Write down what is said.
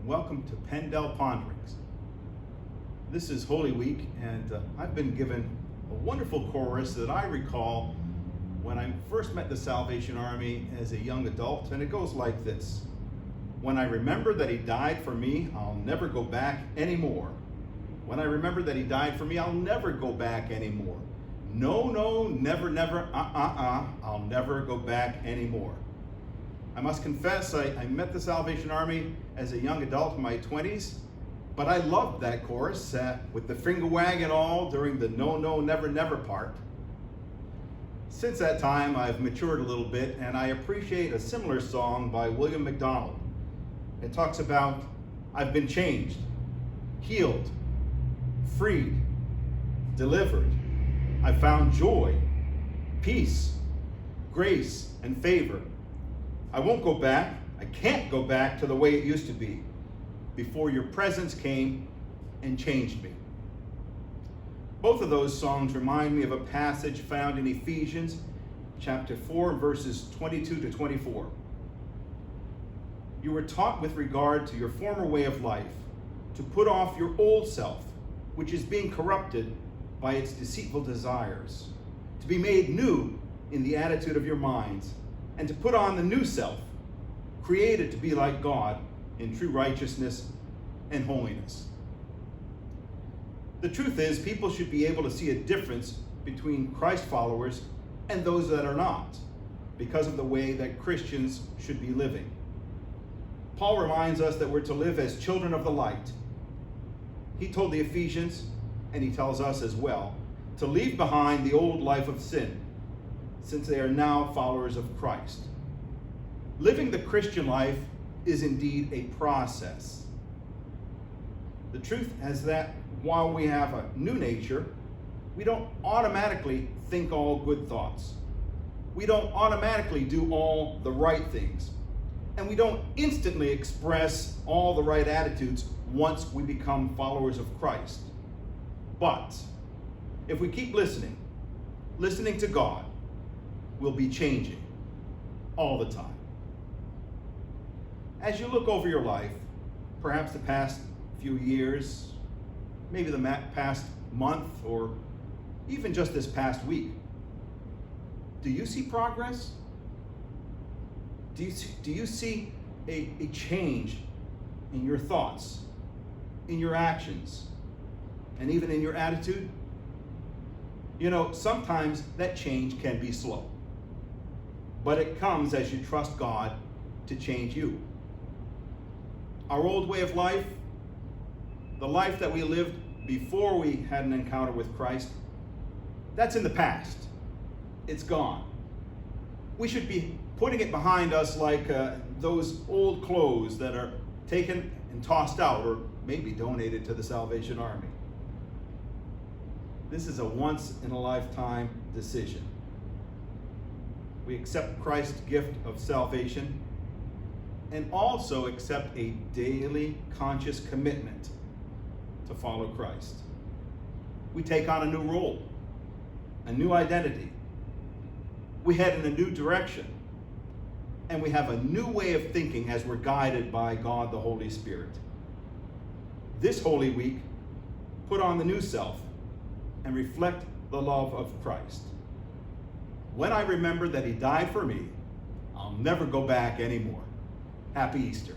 and welcome to Pendel Ponderings. This is Holy Week, and I've been given a wonderful chorus that I recall when I first met the Salvation Army as a young adult, and it goes like this. When I remember that he died for me, I'll never go back anymore. When I remember that he died for me, I'll never go back anymore. No, no, never, never, I'll never go back anymore. I must confess, I met the Salvation Army as a young adult in my 20s, but I loved that chorus with the finger wag and all during the no, no, never, never part. Since that time, I've matured a little bit, and I appreciate a similar song by William MacDonald. It talks about, I've been changed, healed, freed, delivered. I found joy, peace, grace, and favor. I won't go back. I can't go back to the way it used to be before your presence came and changed me. Both of those songs remind me of a passage found in Ephesians chapter 4, verses 22 to 24. You were taught with regard to your former way of life to put off your old self, which is being corrupted by its deceitful desires, to be made new in the attitude of your minds, and to put on the new self, created to be like God in true righteousness and holiness. The truth is, people should be able to see a difference between Christ followers and those that are not, because of the way that Christians should be living. Paul reminds us that we're to live as children of the light. He told the Ephesians, and he tells us as well, to leave behind the old life of sin, since they are now followers of Christ. Living the Christian life is indeed a process. The truth is that while we have a new nature, we don't automatically think all good thoughts. We don't automatically do all the right things. And we don't instantly express all the right attitudes once we become followers of Christ. But if we keep listening to God, we'll be changing all the time. As you look over your life, perhaps the past few years, maybe the past month, or even just this past week, do you see progress? Do you see a change in your thoughts, in your actions, and even in your attitude? You know, sometimes that change can be slow, but it comes as you trust God to change you. Our old way of life, the life that we lived before we had an encounter with Christ, that's in the past. It's gone. We should be putting it behind us like those old clothes that are taken and tossed out, or maybe donated to the Salvation Army. This is a once-in-a-lifetime decision. We accept Christ's gift of salvation and also accept a daily conscious commitment to follow Christ. We take on a new role, a new identity. We head in a new direction, and we have a new way of thinking as we're guided by God the Holy Spirit. This Holy Week, put on the new self and reflect the love of Christ. When I remember that he died for me, I'll never go back anymore. Happy Easter.